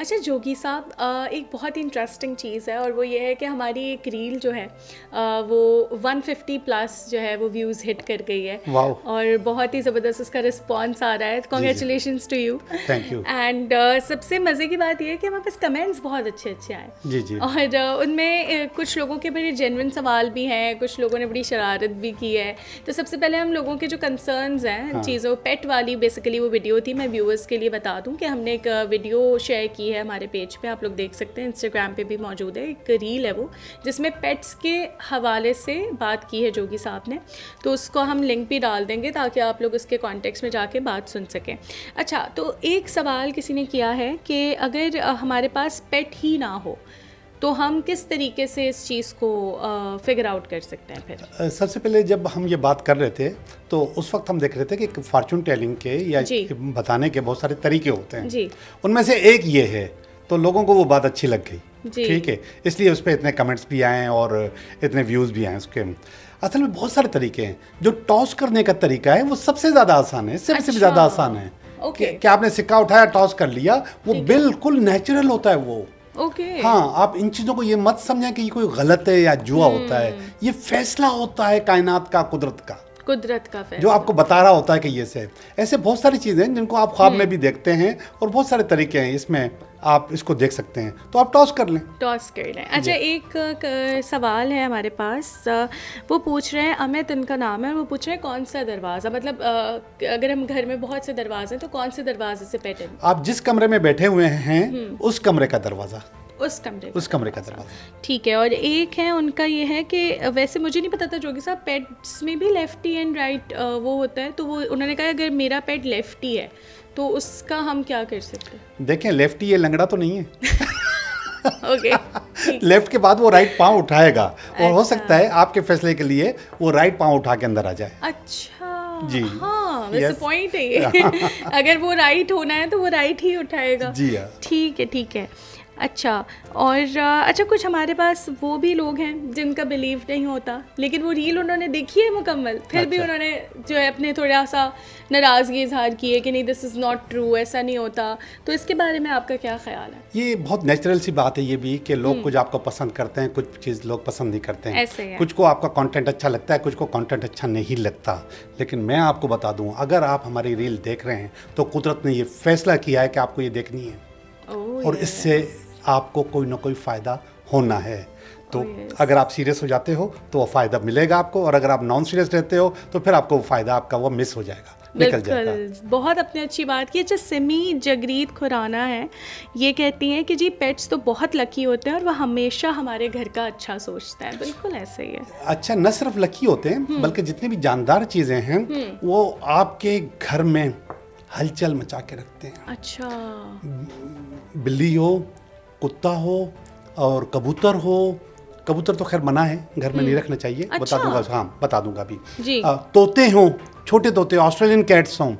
اچھا جوگی صاحب، ایک بہت ہی انٹرسٹنگ چیز ہے اور وہ یہ ہے کہ ہماری ایک ریل جو ہے وہ 150+ جو ہے وہ ویوز ہٹ کر گئی ہے، اور بہت ہی زبردست اس کا رسپانس آ رہا ہے. Congratulations to you. Thank you. And سب سے مزے کی بات یہ ہے کہ ہمارے پاس کمنٹس بہت اچھے آئے. جی جی. اور ان میں کچھ لوگوں کے بڑے جینوئن سوال بھی ہیں، کچھ لوگوں نے بڑی شرارت بھی کی ہے. تو سب سے پہلے ہم لوگوں کے جو کنسرنز ہیں چیزوں پیٹ والی، بیسیکلی وہ ویڈیو تھی. میں ویورس کے لیے بتا دوں کہ ہم نے ایک ویڈیو شیئر کی ہے ہمارے پیج پہ، آپ لوگ دیکھ سکتے ہیں، انسٹاگرام پہ بھی موجود ہے. ایک ریل ہے وہ جس میں پیٹس کے حوالے سے بات کی ہے جوگی صاحب نے. تو اس کو ہم لنک بھی ڈال دیں گے تاکہ آپ لوگ اس کے کانٹیکس میں جا کے بات سن سکیں. اچھا، تو ایک سوال کسی نے کیا ہے کہ اگر ہمارے پاس پیٹ ہی نہ ہو تو ہم کس طریقے سے اس چیز کو فگر آؤٹ کر سکتے ہیں؟ پھر سب سے پہلے جب ہم یہ بات کر رہے تھے تو اس وقت ہم دیکھ رہے تھے کہ فارچون ٹیلنگ کے یا بتانے کے بہت سارے طریقے ہوتے ہیں. جی. ان میں سے ایک یہ ہے، تو لوگوں کو وہ بات اچھی لگ گئی. ٹھیک ہے، اس لیے اس پہ اتنے کمنٹس بھی آئے اور اتنے ویوز بھی آئے اس کے. اصل میں بہت سارے طریقے ہیں. جو ٹاس کرنے کا طریقہ ہے وہ سب سے زیادہ آسان ہے، سب سے زیادہ آسان ہے. کہ آپ نے سکہ اٹھایا، ٹاس کر لیا، وہ بالکل نیچرل ہوتا ہے وہ. ہاں، آپ ان چیزوں کو یہ مت سمجھیں کہ یہ کوئی غلط ہے یا جوا ہوتا ہے. یہ فیصلہ ہوتا ہے کائنات کا، قدرت کا فیصلہ جو آپ کو بتا رہا ہوتا ہے کہ یہ سے. ایسے بہت ساری چیزیں ہیں جن کو آپ خواب میں بھی دیکھتے ہیں، اور بہت سارے طریقے ہیں اس میں آپ اس کو دیکھ سکتے ہیں. تو آپ ٹاس کر لیں. اچھا، ایک سوال ہے ہمارے پاس. وہ پوچھ رہے ہیں، امیت ان کا نام ہے، وہ پوچھ رہے ہیں کون سا دروازہ، مطلب اگر ہم گھر میں بہت سے دروازے ہیں تو کون سے دروازے سے پیٹ؟ آپ جس کمرے میں بیٹھے ہوئے ہیں اس کمرے کا دروازہ. اس کمرے کا دروازہ. ٹھیک ہے. اور ایک ہے ان کا یہ ہے کہ ویسے مجھے نہیں پتا تھا جوگی صاحب، پیٹس میں بھی لیفٹی اینڈ رائٹ وہ ہوتا ہے، تو وہ انہوں نے کہا اگر میرا پیٹ لیفٹی ہے تو اس کا ہم کیا کر سکتے ہیں؟ دیکھیں، لیفٹی یہ لنگڑا تو نہیں ہے. لیفٹ کے بعد وہ رائٹ پاؤں اٹھائے گا، اور ہو سکتا ہے آپ کے فیصلے کے لیے وہ رائٹ پاؤں اٹھا کے اندر آ جائے. اچھا جی. ہاں، ویسے پوائنٹ ہے یہ. اگر وہ رائٹ ہونا ہے تو وہ رائٹ ہی اٹھائے گا. جی ہاں. ٹھیک ہے. اچھا. اور اچھا، کچھ ہمارے پاس وہ بھی لوگ ہیں جن کا بلیو نہیں ہوتا، لیکن وہ ریل انہوں نے دیکھی ہے مکمل، پھر بھی انہوں نے جو ہے اپنے تھوڑا سا ناراضگی اظہار کی ہے کہ نہیں، دس از ناٹ ٹرو، ایسا نہیں ہوتا. تو اس کے بارے میں آپ کا کیا خیال ہے؟ یہ بہت نیچرل سی بات ہے یہ بھی، کہ لوگ کچھ آپ کو پسند کرتے ہیں، کچھ چیز لوگ پسند نہیں کرتے ہیں. کچھ کو آپ کا کانٹینٹ اچھا لگتا ہے، کچھ کو کانٹینٹ اچھا نہیں لگتا. لیکن میں آپ کو بتا دوں، اگر آپ ہماری ریل دیکھ رہے ہیں تو قدرت نے یہ فیصلہ کیا ہے کہ آپ کو یہ دیکھنی ہے، اور اس سے آپ کو کوئی نہ کوئی فائدہ ہونا ہے. تو اگر آپ سیریس ہو جاتے ہو تو وہ فائدہ ملے گا آپ کو، اور اگر آپ نان سیریس رہتے ہو تو پھر آپ کو وہ فائدہ آپ کا وہ مس ہو جائے گا، نکل جائے گا. بہت اپنے اچھی بات کی. اچھا، سمی جگریت کھرانا ہے، یہ کہتی ہیں کہ جی پیٹس تو بہت لکی ہوتے ہیں اور وہ ہمیشہ ہمارے گھر کا اچھا سوچتا ہے. بالکل ایسا ہی ہے. اچھا، نہ صرف لکی ہوتے ہیں بلکہ جتنی بھی جاندار چیزیں ہیں وہ آپ کے گھر میں ہلچل مچا کے رکھتے ہیں. اچھا. بلی ہو، کتا ہو، اور کبوتر ہو. کبوتر تو خیر منع ہے، گھر میں نہیں رکھنا چاہیے. بتا دوں گا. ہاں، بتا دوں گا ابھی. طوطے ہوں، چھوٹے طوطے، آسٹریلین کیٹس ہوں،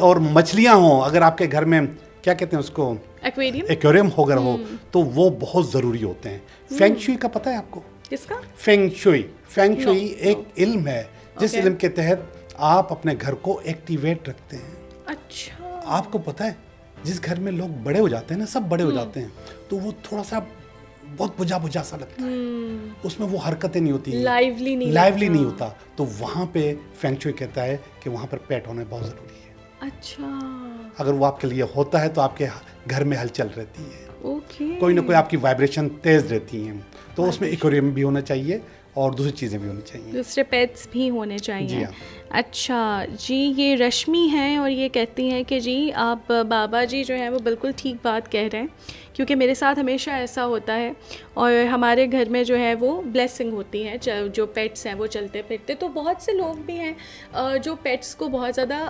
اور مچھلیاں ہوں. اگر آپ کے گھر میں کیا کہتے ہیں اس کو، ایکویریم اگر ہو تو وہ بہت ضروری ہوتے ہیں. فینگ شوئی کا پتہ ہے آپ کو؟ کس کا؟ فینگ شوئی ایک علم ہے جس علم کے تحت آپ اپنے گھر کو ایکٹیویٹ رکھتے ہیں. اچھا. آپ کو پتہ ہے جس گھر میں لوگ بڑے ہو جاتے ہیں نا، سب بڑے ہو جاتے ہیں، تو وہ تھوڑا سا بہت بجھا سا لگتا ہے، اس میں وہ حرکتیں نہیں ہوتی، لائیولی نہیں ہوتا. تو وہاں پہ فینگ شوئی کہتا ہے کہ وہاں پر پیٹ ہونا بہت ضروری ہے. اچھا. اگر وہ آپ کے لیے ہوتا ہے تو آپ کے گھر میں ہلچل رہتی ہے، کوئی نہ کوئی آپ کی وائبریشن تیز رہتی ہیں. تو اس میں ایکویریم بھی ہونا چاہیے اور دوسری چیزیں بھی ہونی چاہیے، دوسرے پیٹس بھی ہونے چاہیے. جی ہاں. اچھا جی، یہ رشمی ہیں اور یہ کہتی ہیں کہ جی آپ بابا جی جو ہیں وہ بالکل ٹھیک بات کہہ رہے ہیں، کیونکہ میرے ساتھ ہمیشہ ایسا ہوتا ہے، اور ہمارے گھر میں جو ہے وہ بلیسنگ ہوتی ہے جو پیٹس ہیں وہ چلتے پھرتے. تو بہت سے لوگ بھی ہیں جو پیٹس کو بہت زیادہ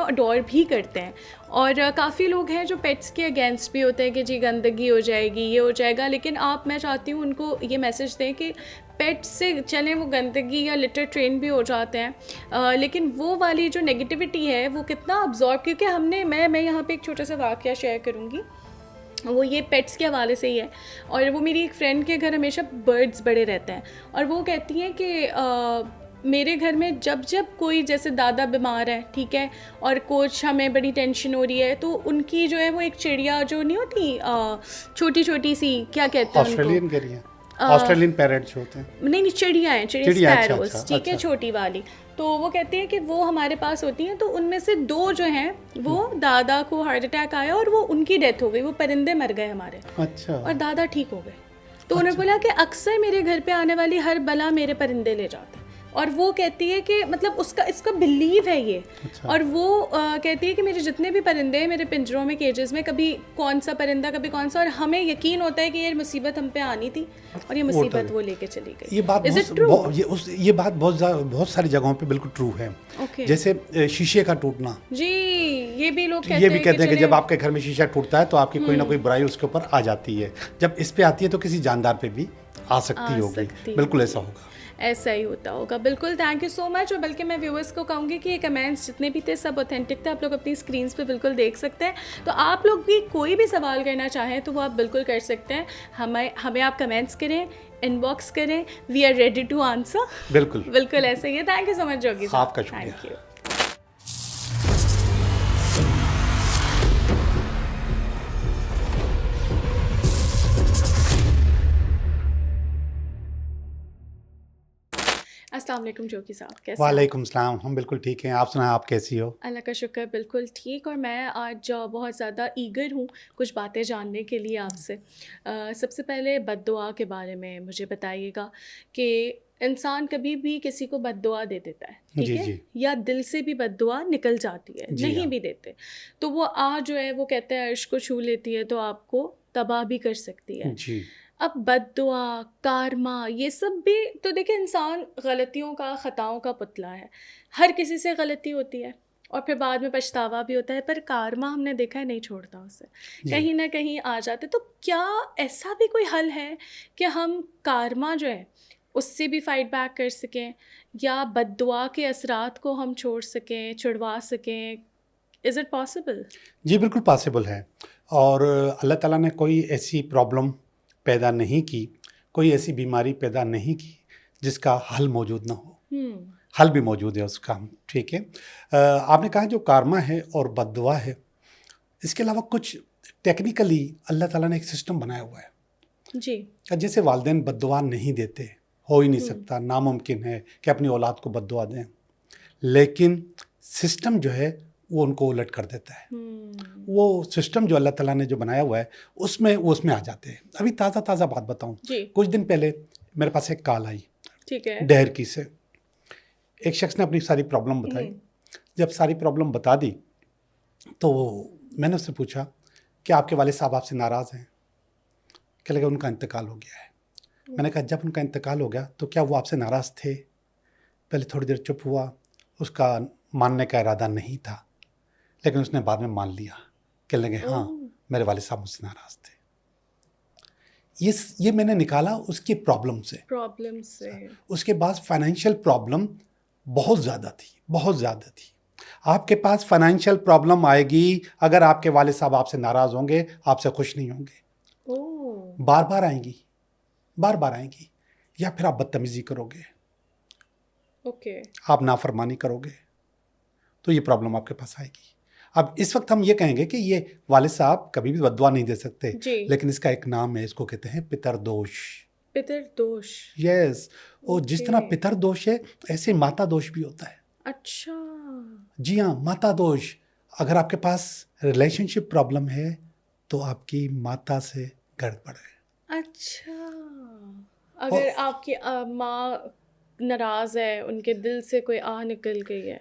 اڈور بھی کرتے ہیں، اور کافی لوگ ہیں جو پیٹس کے اگینسٹ بھی ہوتے ہیں کہ جی گندگی ہو جائے گی، یہ ہو جائے گا. لیکن میں چاہتی ہوں ان کو یہ میسج دیں کہ پیٹ سے چلیں وہ گندگی یا لٹر ٹرین بھی ہو جاتے ہیں، لیکن وہ والی جو نیگیٹیوٹی ہے وہ کتنا ابزارب، کیونکہ میں یہاں پہ ایک چھوٹا سا واقعہ شیئر کروں گی، وہ یہ پیٹس کے حوالے سے ہی ہے. اور وہ میری ایک فرینڈ کے گھر ہمیشہ برڈز بڑے رہتے ہیں، اور وہ کہتی ہیں کہ میرے گھر میں جب کوئی جیسے دادا بیمار ہے ٹھیک ہے اور کچھ ہمیں بڑی ٹینشن ہو رہی ہے تو ان کی جو ہے وہ ایک چڑیا جو نہیں ہوتی چھوٹی چھوٹی سی کیا کہتے ہیں آسٹریلین کہہ آسٹریلین پیرٹس ہوتے ہیں نہیں چڑیا ہیں اسپیروز ٹھیک ہے چھوٹی والی تو وہ کہتے ہیں کہ وہ ہمارے پاس ہوتی ہیں تو ان میں سے 2 جو ہیں وہ دادا کو ہارٹ اٹیک آیا اور وہ ان کی ڈیتھ ہو گئی, وہ پرندے مر گئے ہمارے اور دادا ٹھیک ہو گئے. تو انہوں نے بولا کہ اکثر میرے گھر پہ آنے والی ہر بلا میرے پرندے لے جاتے ہیں اور وہ کہتی ہے کہ مطلب اس کا بلیو ہے یہ. اور وہ کہتی ہے کہ میرے جتنے بھی پرندے ہیں میرے پنجروں میں کیجز میں کبھی کون سا پرندہ کبھی کون سا, اور ہمیں یقین ہوتا ہے کہ یہ مصیبت ہم پہ آنی تھی اور یہ مصیبت وہ لے کے چلی گئی. یہ بات بہت ساری جگہوں پہ بالکل ٹرو ہے. جیسے شیشے کا ٹوٹنا, جی یہ بھی لوگ یہ بھی کہتے ہیں کہ جب آپ کے گھر میں شیشہ ٹوٹتا ہے تو آپ کی کوئی نہ کوئی برائی اس کے اوپر آ جاتی ہے. جب اس پہ آتی ہے تو کسی جاندار پہ بھی آ سکتی ہوگی. بالکل ایسا ہوگا, ایسا ہی ہوتا ہوگا. بالکل, تھینک یو سو مچ. اور بلکہ میں ویورس کو کہوں گی کہ یہ کمنٹس جتنے بھی تھے سب اوتھینٹک تھے, آپ لوگ اپنی اسکرینس پہ بالکل دیکھ سکتے ہیں. تو آپ لوگ بھی کوئی بھی سوال کرنا چاہیں تو وہ آپ بالکل کر سکتے ہیں. ہمیں آپ کمنٹس کریں, ان باکس کریں, we are ready to answer. بالکل ایسا ہی ہے. تھینک یو سو مچ جوگی صاحب, آپ کا شکریہ. Thank you. السلام علیکم جوگی صاحب, کیسے؟ وعلیکم السلام, ہم بالکل ٹھیک ہیں. آپ سنائیں, آپ کیسی ہو؟ اللہ کا شکر, بالکل ٹھیک. اور میں آج بہت زیادہ ایگر ہوں کچھ باتیں جاننے کے لیے آپ سے. سب سے پہلے بد دعا کے بارے میں مجھے بتائیے گا کہ انسان کبھی بھی کسی کو بد دعا دے دیتا ہے, ٹھیک ہے, یا دل سے بھی بد دعا نکل جاتی ہے, نہیں بھی دیتے تو وہ جو ہے وہ کہتے ہیں عرش کو چھو لیتی ہے تو آپ کو تباہ بھی کر سکتی ہے. اب بد دعا, کارما, یہ سب بھی تو دیکھیں انسان غلطیوں کا, خطاؤں کا پتلا ہے. ہر کسی سے غلطی ہوتی ہے اور پھر بعد میں پچھتاوا بھی ہوتا ہے, پر کارما ہم نے دیکھا ہے نہیں چھوڑتا اسے, کہیں نہ کہیں آ جاتے. تو کیا ایسا بھی کوئی حل ہے کہ ہم کارما جو ہے اس سے بھی فائٹ بیک کر سکیں, یا بد دعا کے اثرات کو ہم چھوڑ سکیں, چھڑوا سکیں؟ Is it possible? جی بالکل پاسبل ہے. اور اللہ تعالیٰ نے کوئی ایسی پرابلم پیدا نہیں کی, کوئی ایسی بیماری پیدا نہیں کی جس کا حل موجود نہ ہو. حل بھی موجود ہے اس کا, ٹھیک ہے. آپ نے کہا جو کارما ہے اور بد دعا ہے, اس کے علاوہ کچھ ٹیکنیکلی اللہ تعالیٰ نے ایک سسٹم بنایا ہوا ہے. جی, جیسے والدین بد دعا نہیں دیتے, ہو ہی نہیں سکتا, ناممکن ہے کہ اپنی اولاد کو بد دعا دیں, لیکن سسٹم جو ہے وہ ان کو الٹ کر دیتا ہے. وہ سسٹم جو اللہ تعالیٰ نے جو بنایا ہوا ہے اس میں آ جاتے ہیں. ابھی تازہ بات بتاؤں, کچھ دن پہلے میرے پاس ایک کال آئی, ٹھیک ہے, ڈہر کی سے. ایک شخص نے اپنی ساری پرابلم بتائی. جب ساری پرابلم بتا دی تو میں نے اس سے پوچھا کہ آپ کے والد صاحب آپ سے ناراض ہیں؟ کہ لگا ان کا انتقال ہو گیا ہے. میں نے کہا جب ان کا انتقال ہو گیا تو کیا وہ آپ سے ناراض تھے؟ پہلے تھوڑی دیر چپ ہوا, اس کا ماننے کا ارادہ نہیں تھا, لیکن اس نے بعد میں مان لیا. کہنے لگے ہاں میرے والد صاحب مجھ سے ناراض تھے. یہ میں نے نکالا اس کی پرابلم سے. اس کے بعد فائنینشیل پرابلم بہت زیادہ تھی. آپ کے پاس فائنینشیل پرابلم آئے گی اگر آپ کے والد صاحب آپ سے ناراض ہوں گے, آپ سے خوش نہیں ہوں گے. بار بار آئیں گی, یا پھر آپ بدتمیزی کرو گے, آپ نافرمانی کرو گے, تو یہ پرابلم آپ کے پاس آئے گی. اب اس وقت ہم یہ کہیں گے کہ یہ والد صاحب کبھی بھی بد دعا نہیں دے سکتے, لیکن اس کا ایک نام ہے, اس کو کہتے ہیں پتر دوش. یس, اور جس طرح پتر دوش ہے ایسے ماتا دوش بھی ہوتا ہے. اچھا, جی ہاں, ماتا دوش. اگر آپ کے پاس ریلیشن شپ پرابلم ہے تو آپ کی ماتا سے گڑبڑ ہے. اچھا, اگر آپ کی ماں ناراض ہے, ان کے دل سے کوئی آہ نکل گئی ہے,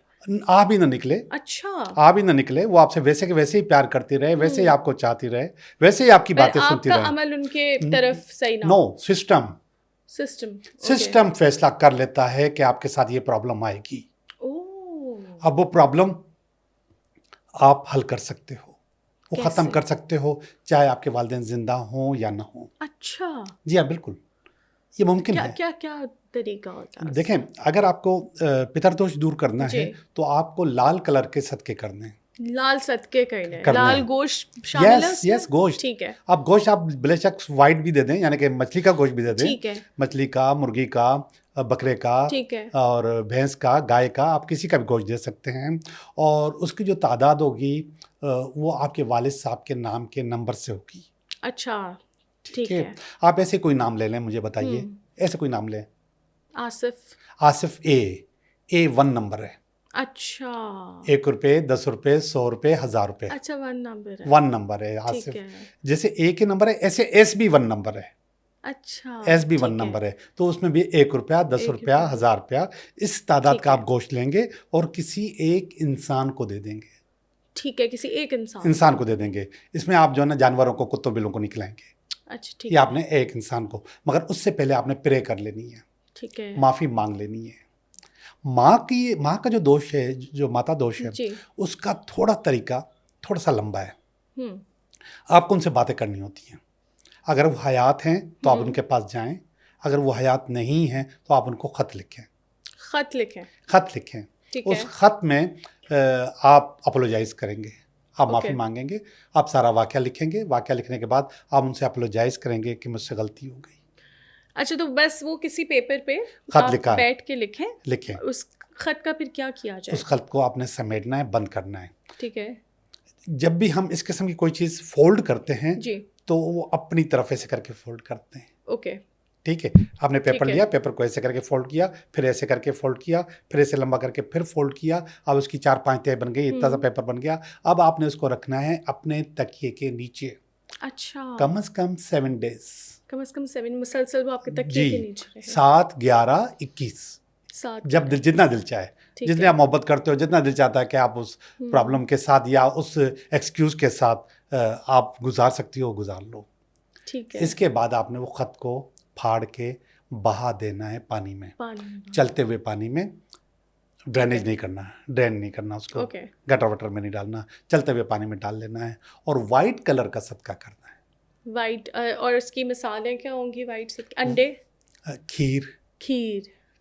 آپ ہی نہ نکلے. اچھا, آپ ہی نہ نکلے, وہ آپ سے ویسے کے ویسے ہی پیار کرتی رہے, ویسے ہی آپ کو چاہتی رہے, ویسے ہی آپ کی باتیں سنتی رہے. آپ کا عمل ان کے طرف صحیح نہ نو, سسٹم فیصلہ کر لیتا ہے کہ آپ کے ساتھ یہ پرابلم آئے گی. اب وہ پرابلم آپ حل کر سکتے ہو, وہ ختم کر سکتے ہو, چاہے آپ کے والدین زندہ ہوں یا نہ ہوں. اچھا, جی ہاں بالکل, یہ ممکن ہے. کیا طریقہ ہوتا ہے؟ دیکھیں, اگر آپ کو پتر دوش دور کرنا ہے تو آپ کو لال کلر کے صدقے کرنے ہیں. لال صدقے کرنے ہیں, لال گوشت شامل ہے اس میں؟ یس گوشت. ٹھیک ہے. اب گوشت آپ بلے شک وائٹ بھی دے دیں, یعنی کہ مچھلی کا گوشت بھی دے دیں. ٹھیک ہے. مچھلی کا, مرغی کا, بکرے کا, ٹھیک ہے, اور بھینس کا, گائے کا, آپ کسی کا بھی گوشت دے سکتے ہیں. اور اس کی جو تعداد ہوگی وہ آپ کے والد صاحب کے نام کے نمبر سے ہوگی. اچھا ٹھیک ہے. آپ ایسے کوئی نام لے لیں, مجھے بتائیے ایسے کوئی نام لیں. آصف. آصف اے 1 نمبر ہے. اچھا. 1 روپے, 10 روپے, 100 روپے, 1000 روپے. اچھا 1 نمبر ہے. 1 نمبر ہے آصف. جیسے اے کے نمبر ہے ایسے ایس بھی 1 نمبر ہے. اچھا. ایس بھی 1 نمبر ہے, تو اس میں بھی 1 روپیہ, 10 روپیہ, 1000 روپیہ, اس تعداد کا آپ گوشت لیں گے اور کسی ایک انسان کو دے دیں گے. ٹھیک ہے, کسی ایک انسان کو دے دیں گے. اس میں آپ جو ہے نا جانوروں کو, کتوں بلوں کو نکلائیں گے. اچھا ٹھیک. یہ آپ نے ایک انسان کو, مگر اس سے پہلے آپ نے پرے کر لینی ہے. ٹھیک ہے. معافی مانگ لینی ہے. ماں کا جو دوش ہے, جو ماتا دوش ہے, اس کا تھوڑا طریقہ تھوڑا سا لمبا ہے. آپ کو ان سے باتیں کرنی ہوتی ہیں. اگر وہ حیات ہیں تو آپ ان کے پاس جائیں, اگر وہ حیات نہیں ہیں تو آپ ان کو خط لکھیں. خط لکھیں. اس خط میں آپ اپولوجائز کریں گے, آپ معافی مانگیں گے, آپ سارا واقعہ لکھیں گے. واقعہ لکھنے کے بعد آپ ان سے اپولوجائز کریں گے کہ مجھ سے غلطی ہو گئی. اچھا, تو بس وہ کسی پیپر پہ خط لکھا, بیٹھ کے لکھیں. اس خط کا پھر کیا کیا جائے؟ اس خط کو آپ نے سمیٹنا ہے, بند کرنا ہے. ٹھیک ہے. جب بھی ہم اس قسم کی کوئی چیز فولڈ کرتے ہیں جی, تو وہ اپنی طرف ایسے کر کے فولڈ کرتے ہیں. اوکے. ٹھیک ہے. آپ نے پیپر لیا, پیپر کو ایسے کر کے فولڈ کیا, پھر ایسے کر کے فولڈ کیا, پھر ایسے لمبا کر کے پھر فولڈ کیا. اب اس کی 4-5 تہہ بن گئی, اتنا سا پیپر بن گیا. اب آپ نے اس کو رکھنا ہے اپنے تکیے کے نیچے. اچھا. کم از کم 7 ڈیز. کم از کم 7 مسلسل وہ آپ کے تکیے کے نیچے رہے. 7, 11, 21, جب جتنا دل چاہے, جتنے آپ محبت کرتے ہو, جتنا دل چاہتا ہے کہ آپ اس پرابلم کے ساتھ یا اس ایکسکیوز کے ساتھ آپ گزار سکتی ہو, گزار لو. ٹھیک ہے. اس کے بعد آپ نے وہ خط کو پھاڑ کے بہا دینا ہے پانی میں, چلتے ہوئے پانی میں. ڈرینیج نہیں کرنا, ڈرین نہیں کرنا اس کو, گٹر وٹر میں نہیں ڈالنا, چلتے ہوئے پانی میں ڈال لینا ہے. اور وائٹ کلر کا صدقہ کرنا ہے. وائٹ, اور اس کی مثالیں کیا ہوں گی وائٹ صدقے؟ انڈے, کھیر.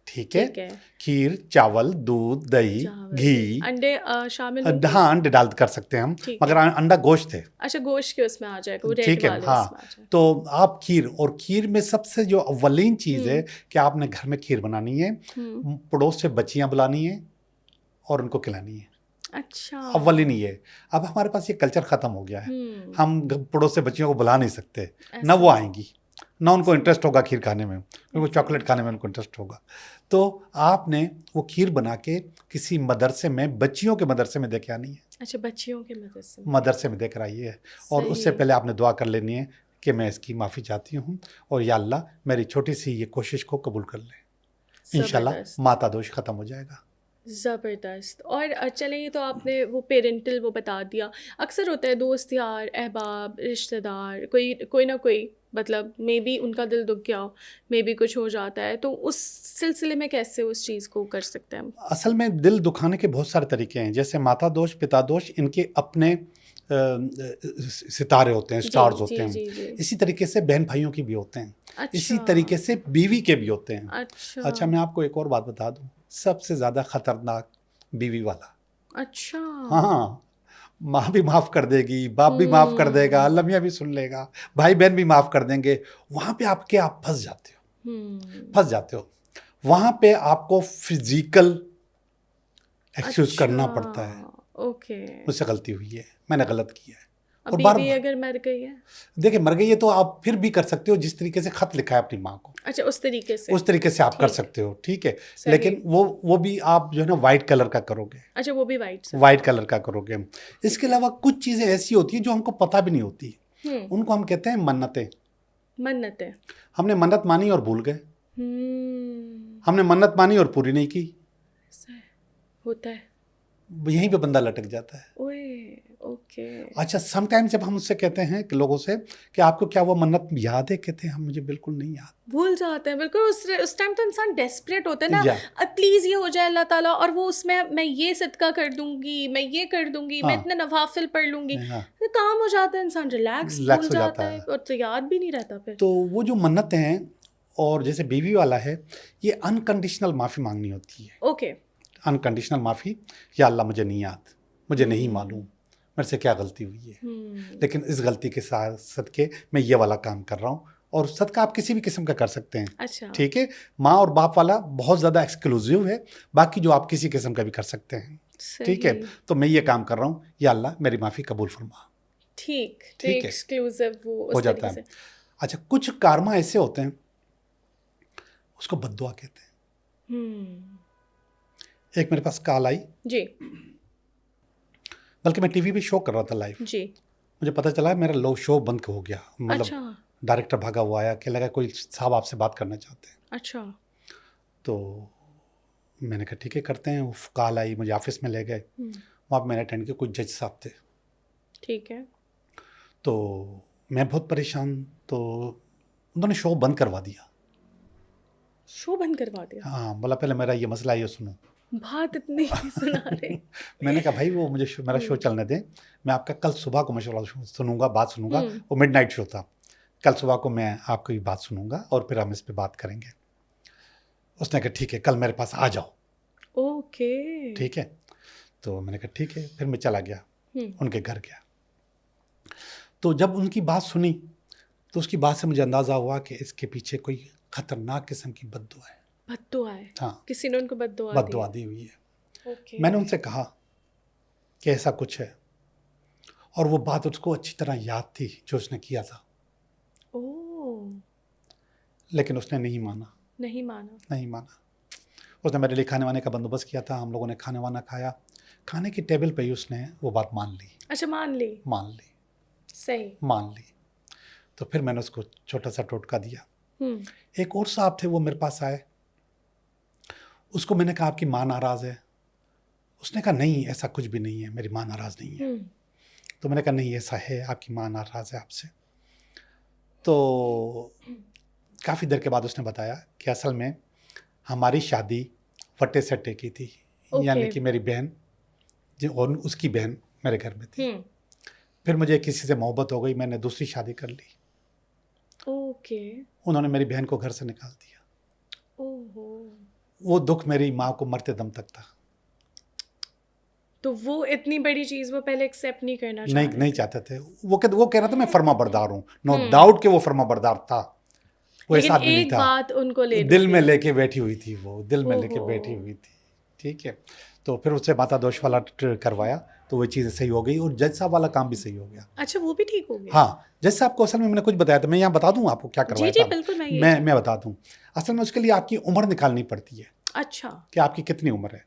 ٹھیک ہے. کھیر, چاول, دودھ, دہی, گھی. انڈے شامل؟ ہاں, انڈے ڈال کر سکتے ہیں ہم, مگر انڈا گوشت ہے. اچھا, گوشت کے اس میں آ جائے گا. ٹھیک ہے. ہاں, تو آپ کھیر, اور کھیر میں سب سے جو اولین چیز ہے کہ آپ نے گھر میں کھیر بنانی ہے, پڑوس سے بچیاں بلانی ہیں اور ان کو کھلانی ہے. اچھا, اولین یہ. اب ہمارے پاس یہ کلچر ختم ہو گیا ہے, ہم پڑوس سے بچیوں کو بلا نہیں سکتے, نہ وہ آئیں گی, نہ ان کو انٹرسٹ ہوگا کھیر کھانے میں, کیونکہ چاکلیٹ کھانے میں ان کو انٹرسٹ ہوگا. تو آپ نے وہ کھیر بنا کے کسی مدرسے میں, بچیوں کے مدرسے میں دے کے آنی ہے. اچھا, بچیوں کے مدرسے میں دے کر آئیے. اور اس سے پہلے آپ نے دعا کر لینی ہے کہ میں اس کی معافی چاہتی ہوں, اور یا اللہ میری چھوٹی سی یہ کوشش کو قبول کر لیں. انشاءاللہ ماتا دوش ختم ہو جائے گا. زبردست. اور چلیں, یہ تو آپ نے وہ پیرنٹل وہ بتا دیا. اکثر ہوتا ہے دوست یار, احباب, رشتہ دار, کوئی نہ کوئی, مطلب مے بی ان کا دل دکھ گیا ہو, مے بی کچھ ہو جاتا ہے, تو اس سلسلے میں کیسے اس چیز کو کر سکتے ہیں ہم؟ اصل میں دل دکھانے کے بہت سارے طریقے ہیں. جیسے ماتا دوش, پتا دوش, ان کے اپنے ستارے ہوتے ہیں, سٹارز ہوتے ہیں. اسی طریقے سے بہن بھائیوں کی بھی ہوتے ہیں. اسی طریقے سے بیوی کے بھی ہوتے ہیں. اچھا, میں آپ کو ایک اور بات بتا دوں, سب سے زیادہ خطرناک بیوی والا. اچھا. ہاں, ماں بھی معاف کر دے گی, باپ بھی معاف کر دے گا, اللہ میاں بھی سن لے گا, بھائی بہن بھی معاف کر دیں گے. وہاں پہ آپ پھنس جاتے ہو. وہاں پہ آپ کو فزیکل ایکسکیوز کرنا پڑتا ہے. اوکے, مجھ سے غلطی ہوئی ہے, میں نے غلط کیا ہے. اور بیوی اگر مر گئی ہے, دیکھیں مر گئی ہے تو آپ پھر بھی کر سکتے ہو, جس طریقے سے خط لکھا ہے اپنی ماں کو. اچھا, اس طریقے سے آپ کر سکتے ہو. ٹھیک ہے, لیکن وہ بھی آپ جو ہے نا وائٹ کلر کا کرو گے. اچھا, وہ بھی وائٹ کلر کا کرو گے. اس کے علاوہ کچھ چیزیں ایسی ہوتی ہیں جو ہم کو پتہ بھی نہیں ہوتی, ان کو ہم کہتے ہیں منتیں. ہم نے منت مانی اور بھول گئے, ہم نے منت مانی اور پوری نہیں کی. ہوتا ہے, یہیں پہ بندہ لٹک جاتا ہے. اچھا, سم ٹائم جب ہم اس سے کہتے ہیں کہ لوگوں سے کہ آپ کو کیا وہ منت یاد ہے, کہتے ہیں ہم مجھے بالکل نہیں یاد, بھول جاتے ہیں. بالکل اس ٹائم تو انسان ڈیسپریٹ ہوتا ہے نا, پلیز یہ ہو جائے اللہ تعالیٰ, اور وہ اس میں یہ صدقہ کر دوں گی, میں یہ کر دوں گی, میں اتنے نوافل پڑھ لوں گی, کام ہو جاتا ہے, انسان ریلیکس ہو جاتا ہے, اور تو یاد بھی نہیں رہتا پھر. تو وہ جو منتیں ہیں, اور جیسے بیوی والا ہے, یہ انکنڈیشنل معافی مانگنی ہوتی ہے. اوکے, انکنڈیشنل معافی, یا اللہ مجھے نہیں یاد, مجھے نہیں معلوم میرے سے کیا غلطی ہوئی ہے، لیکن اس غلطی کے ساتھ صدقے میں یہ والا کام کر رہا ہوں. اور صدقہ آپ کسی بھی قسم کا کر سکتے ہیں. اچھا ٹھیک ہے، ماں اور باپ والا بہت زیادہ ایکسکلوزیو ہے، باقی جو آپ کسی قسم کا بھی کر سکتے ہیں. ٹھیک ہے، تو میں یہ کام کر رہا ہوں، یا اللہ میری معافی قبول فرما. ٹھیک ہے، ایکسکلوزیو ہو جاتا ہے. اچھا کچھ کارما ایسے ہوتے ہیں اس کو بد دعا کہتے ہیں. ایک میرے پاس کال آئی جی، بلکہ میں ٹی وی پہ شو کر رہا تھا لائیو. جی، مجھے پتہ چلا میرا شو بند ہو گیا، مطلب اچھا ڈائریکٹر بھاگا ہوا آیا کہ لگا کوئی صاحب آپ سے بات کرنا چاہتے ہیں. اچھا تو میں نے کہا ٹھیک ہے کرتے ہیں. وہ کال آئی، مجھے آفس میں لے گئے. وہاں پہ میں نے اٹینڈ کیا، کوئی جج صاحب تھے. ٹھیک ہے، تو میں بہت پریشان، تو انہوں نے شو بند کروا دیا. شو بند کروا دیا؟ ہاں، بولا پہلے میرا یہ مسئلہ ہے یہ سنو. بات اتنی سنا رہے. میں نے کہا بھائی وہ مجھے میرا شو چلنے دیں، میں آپ کا کل صبح کو مشورہ سنوں گا، بات سنوں گا. وہ مڈ نائٹ شو تھا. کل صبح کو میں آپ کی بات سنوں گا اور پھر ہم اس پہ بات کریں گے. اس نے کہا ٹھیک ہے کل میرے پاس آ جاؤ. اوکے، ٹھیک ہے. تو میں نے کہا ٹھیک ہے. پھر میں چلا گیا، ان کے گھر گیا. تو جب ان کی بات سنی تو اس کی بات سے مجھے اندازہ ہوا کہ اس کے پیچھے کوئی خطرناک قسم کی بد دعا ہے. بد دعا ہے؟ ہاں، کسی نے ان کو بد دعا دی ہوئی ہے. اوکے. میں نے ان سے کہا کہ ایسا کچھ ہے، اور وہ بات اس کو اچھی طرح یاد تھی جو اس نے کیا تھا. لیکن اس نے نہیں مانا. اس نے میرے لیے کھانے وانے کا بندوبست کیا تھا. ہم لوگوں نے کھانا وانا کھایا. کھانے کی ٹیبل پہ ہی اس نے وہ بات مان لی. اچھا، مان لی. صحیح، مان لی. تو پھر میں نے اس کو چھوٹا سا ٹوٹکا دیا. ایک اور صاحب تھے، وہ میرے پاس آئے. اس کو میں نے کہا آپ کی ماں ناراض ہے؟ اس نے کہا نہیں ایسا کچھ بھی نہیں ہے، میری ماں ناراض نہیں ہے. تو میں نے کہا نہیں ایسا ہے، آپ کی ماں ناراض ہے آپ سے. تو کافی دیر کے بعد اس نے بتایا کہ اصل میں ہماری شادی وٹے سٹے کی تھی. یعنی کہ میری بہن اور اس کی بہن میرے گھر میں تھی. پھر مجھے کسی سے محبت ہو گئی، میں نے دوسری شادی کر لی. انہوں نے میری بہن کو گھر سے نکال دیا. وہ دکھ میری ماں کو مرتے دم تک تھا. تو وہ اتنی بڑی چیز وہ پہلے ایکسیپٹ نہیں چاہتے تھے. وہ کہہ رہا تھا میں فرما بردار ہوں. نو ڈاؤٹ کہ وہ فرما بردار تھا. وہ ایسا آدمی نہیں تھا. بات ان کو دل میں لے کے بیٹھی ہوئی تھی. وہ دل میں لے کے بیٹھی ہوئی تھی. ٹھیک ہے. تو پھر اس سے ماتا دوش والا کروایا تو وہ چیزیں صحیح ہو گئی، اور جج صاحب والا کام بھی صحیح ہو گیا. اچھا، وہ بھی ٹھیک ہو گیا؟ ہاں. جج صاحب کو اصل میں نے کچھ بتایا تھا، میں یہاں بتا دوں آپ کو کیا کروایا تھا. بالکل، میں بتا دوں. اصل میں اس کے لیے آپ کی عمر نکالنی پڑتی ہے. اچھا، کہ آپ کی کتنی عمر ہے.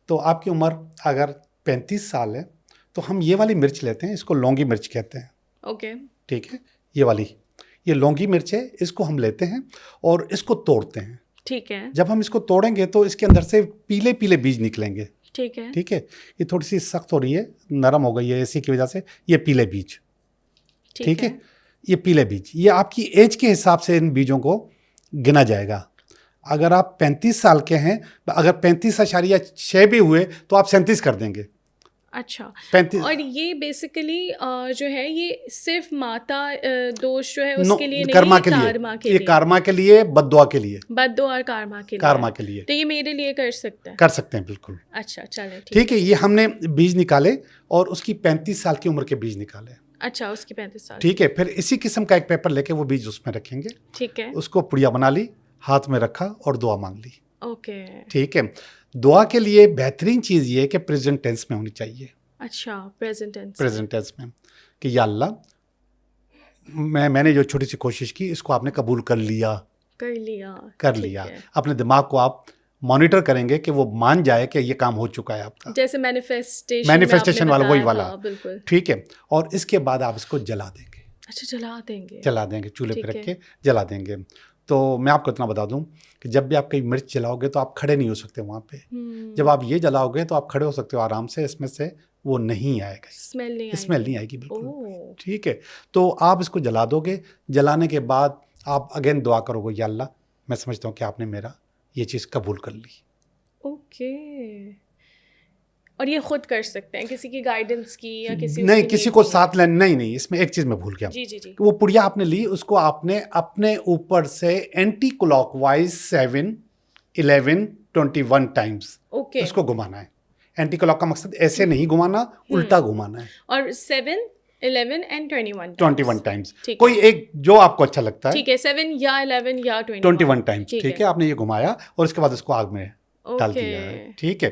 تو آپ کی عمر اگر 35 سال ہے تو ہم یہ والی مرچ لیتے ہیں، اس کو لونگی مرچ کہتے ہیں. اوکے، ٹھیک ہے. یہ والی، یہ لونگی مرچ ہے. اس کو ہم لیتے ہیں اور اس کو توڑتے ہیں. ٹھیک ہے. جب ہم اس کو توڑیں گے تو اس کے اندر سے پیلے پیلے بیج نکلیں گے. ٹھیک ہے. ٹھیک ہے. یہ تھوڑی سی سخت ہو رہی ہے، نرم ہو گئی ہے اسی کی وجہ سے. یہ پیلے بیج، ٹھیک ہے. یہ پیلے بیج، یہ آپ کی ایج کے حساب سے ان بیجوں کو گنا جائے گا. اگر آپ 35 سال کے ہیں، اگر 35.6 بھی ہوئے تو آپ 37 کر دیں گے. اچھا. اور یہ بیسیکلی جو ہے یہ صرف ماتا دوش جو ہے اس کے لیے نہیں، کرما کے لیے، یہ کارما کے لیے، بد دعا کے لیے، بد دعا اور کارما کے لیے. تو یہ میرے لیے کر سکتے ہیں بالکل. اچھا چلیں ٹھیک ہے. یہ ہم نے بیج نکالے اور اس کی 35 سال کی عمر کے بیج نکالے. اچھا، اس کی 35 سال. ٹھیک ہے. پھر اسی قسم کا ایک پیپر لے کے وہ بیج اس میں رکھیں گے. ٹھیک ہے. اس کو پڑیا بنا لی، ہاتھ میں رکھا اور دعا مانگ لی. اوکے. ٹھیک ہے. دعا کے لیے بہترین چیز یہ ہے کہ پریزنٹ ٹینس میں ہونی چاہیے. اچھا، پریزنٹ ٹینس میں کہ یا اللہ میں نے جو چھوٹی سی کوشش کی اس کو آپ نے قبول کر لیا. اپنے دماغ کو آپ مانیٹر کریں گے کہ وہ مان جائے کہ یہ کام ہو چکا ہے آپ کا، جیسے مینیفیسٹیشن والا، وہی والا. بالکل. ٹھیک ہے. اور اس کے بعد آپ اس کو جلا دیں گے. اچھا، جلا دیں گے، چولہے پہ رکھ کے جلا دیں گے. تو میں آپ کو اتنا بتا دوں کہ جب بھی آپ کہیں مرچ جلاؤ گے تو آپ کھڑے نہیں ہو سکتے وہاں پہ. جب آپ یہ جلاؤ گے تو آپ کھڑے ہو سکتے ہو آرام سے. اس میں سے وہ نہیں آئے گا، اسمیل نہیں آئے گی بالکل. ٹھیک ہے. تو آپ اس کو جلا دو گے. جلانے کے بعد آپ اگین دعا کرو گے یا اللہ میں سمجھتا ہوں کہ آپ نے میرا یہ چیز قبول کر لی. اوکے. اور یہ خود کر سکتے ہیں کسی کی گائیڈنس کی یا نہیں، کسی کو ساتھ لینا نہیں. اس میں ایک چیز میں بھول گیا. جی. وہ پڑیا آپ نے لی، اس کو آپ نے اپنے اوپر سے اینٹی کلاک وائز 7 11 21 ٹائمس اس کو گھمانا ہے. اینٹی کلاک کا مقصد ایسے نہیں گھمانا, الٹا گھمانا ہے. اور 7, 11 and 21 ٹائمس, کوئی ایک جو آپ کو اچھا لگتا ہے. ٹھیک ہے, 7 یا 11 یا 21 ٹائمس. ٹھیک ہے, آپ نے یہ گھمایا اور اس کے بعد اس کو آگ میں ڈال دیا ہے. ٹھیک ہے.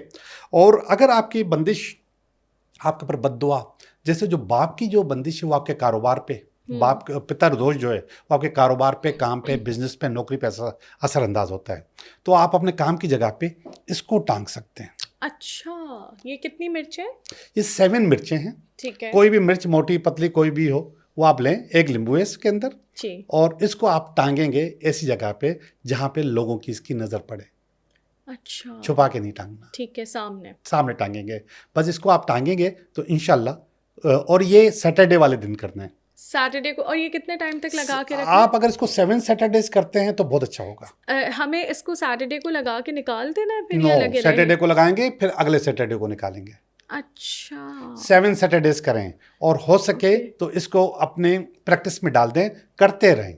اور اگر آپ کی بندش, آپ کے اوپر بد دعا, جیسے جو باپ کی جو بندش ہے وہ آپ کے کاروبار پہ, باپ پتر دوش جو ہے وہ آپ کے کاروبار پہ, کام پہ, بزنس پہ, نوکری پہ اثر انداز ہوتا ہے, تو آپ اپنے کام کی جگہ پہ اس کو ٹانگ سکتے ہیں. اچھا, یہ کتنی مرچیں؟ یہ 7 مرچیں ہیں. ٹھیک ہے. کوئی بھی مرچ موٹی پتلی کوئی بھی ہو وہ آپ لیں, ایک لیمبو ہے اس کے اندر, اور اس کو آپ ٹانگیں گے ایسی جگہ پہ جہاں پہ لوگوں کی اس کی نظر پڑے. اچھا, چھپا کے نہیں ٹانگنا. ٹھیک ہے, سامنے ٹانگیں گے بس. اس کو آپ ٹانگیں گے تو انشاءاللہ, اور یہ سیٹرڈے والے دن کرنا ہے, سیٹرڈے کو. اور یہ کتنے ٹائم تک لگا کے رکھیں؟ آپ اگر اس کو 7 سیٹرڈیز کرتے ہیں تو بہت اچھا ہوگا. ہمیں اس کو سیٹرڈے کو لگا کے نکال دینا ہے پھر؟ نو, سیٹرڈے کو لگائیں گے پھر اگلے سیٹرڈے کو نکالیں گے. اچھا, 7 سیٹرڈیز کریں, اور ہو سکے تو اس کو اپنے پریکٹس میں ڈال دیں, کرتے رہیں.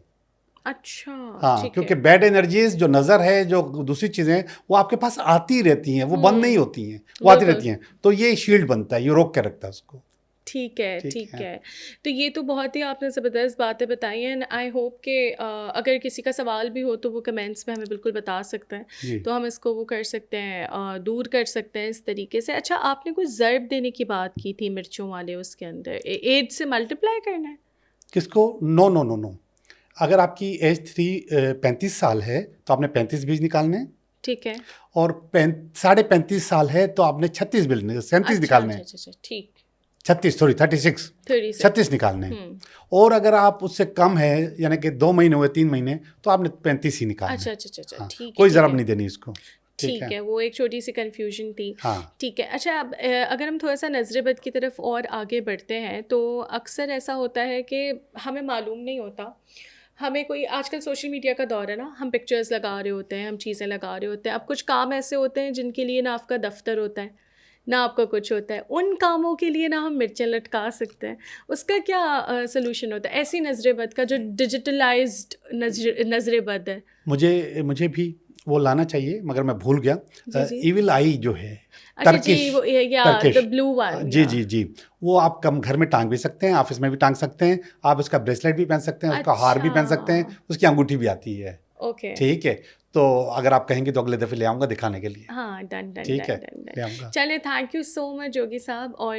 اچھا, ہاں, کیونکہ بیڈ انرجیز جو نظر ہے, جو دوسری چیزیں وہ آپ کے پاس آتی رہتی ہیں, وہ بند نہیں ہوتی ہیں, وہ آتی رہتی ہیں, تو یہ شیلڈ بنتا ہے, یہ روک کے رکھتا ہے اس کو. ٹھیک ہے, ٹھیک ہے. تو یہ تو بہت ہی آپ نے زبردست باتیں بتائی ہیں. آئی ہوپ کہ اگر کسی کا سوال بھی ہو تو وہ کمنٹس میں ہمیں بالکل بتا سکتے ہیں, تو ہم اس کو وہ کر سکتے ہیں, دور کر سکتے ہیں اس طریقے سے. اچھا, آپ نے کوئی ضرب دینے کی بات کی تھی مرچوں والے, اس کے اندر ایج سے ملٹیپلائی کرنا ہے کس کو؟ نو نو نو نو, اگر آپ کی ایج 35 سال ہے تو آپ نے 35 بیج نکالنے ہیں. ٹھیک ہے. اور 35.5 سال ہے تو آپ نے 37 نکالنے ہیں. ٹھیک, 36 نکالنے ہیں. اور اگر آپ اس سے کم ہے, یعنی کہ 2 مہینے ہوئے, 3 مہینے, تو آپ نے 35 ہی نکالنا ہے. اچھا, کوئی ضرب نہیں دینی اس کو. ٹھیک ہے, وہ ایک چھوٹی سی کنفیوژن تھی. ٹھیک ہے. اچھا, اب اگر ہم تھوڑا سا نظر بد کی طرف اور آگے بڑھتے ہیں, تو اکثر ایسا ہوتا ہے کہ ہمیں معلوم نہیں ہوتا, ہمیں کوئی, آج کل سوشل میڈیا کا دور ہے نا, ہم پکچرز لگا رہے ہوتے ہیں, ہم چیزیں لگا رہے ہوتے ہیں. اب کچھ کام ایسے ہوتے ہیں جن کے لیے نہ آپ کا دفتر ہوتا ہے, نہ آپ کا کچھ ہوتا ہے, ان کاموں کے لیے نہ ہم مرچیں لٹکا سکتے ہیں. اس کا کیا سلوشن ہوتا ہے, ایسی نظر بد کا جو ڈیجیٹلائزڈ نظر بد ہے؟ مجھے بھی وہ لانا چاہیے, مگر میں بھول گیا. ایول آئی جو ہے, جی, وہ آپ کم گھر میں ٹانگ بھی سکتے ہیں, آفس میں بھی ٹانگ سکتے ہیں, آپ اس کا بریسلیٹ بھی پہن سکتے ہیں, اس کا ہار بھی پہن سکتے ہیں, اس کی انگوٹھی بھی آتی ہے. ٹھیک ہے, تو اگر آپ کہیں گے تو اگلے دفعے لے آؤں گا دکھانے کے لیے. ہاں, ڈن. ٹھیک ہے, لے آؤں گا. چلے, تھینک یو سو مچ جوگی صاحب, اور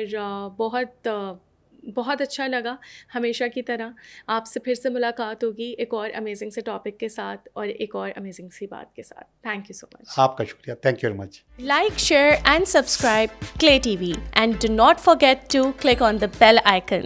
بہت اچھا لگا. ہمیشہ کی طرح آپ سے پھر سے ملاقات ہوگی ایک اور امیزنگ سے ٹاپک کے ساتھ, اور ایک اور امیزنگ سی بات کے ساتھ. تھینک یو سو مچ. آپ کا شکریہ, thank you very much. Like, share and subscribe Clay TV, and do not forget to click on the bell icon.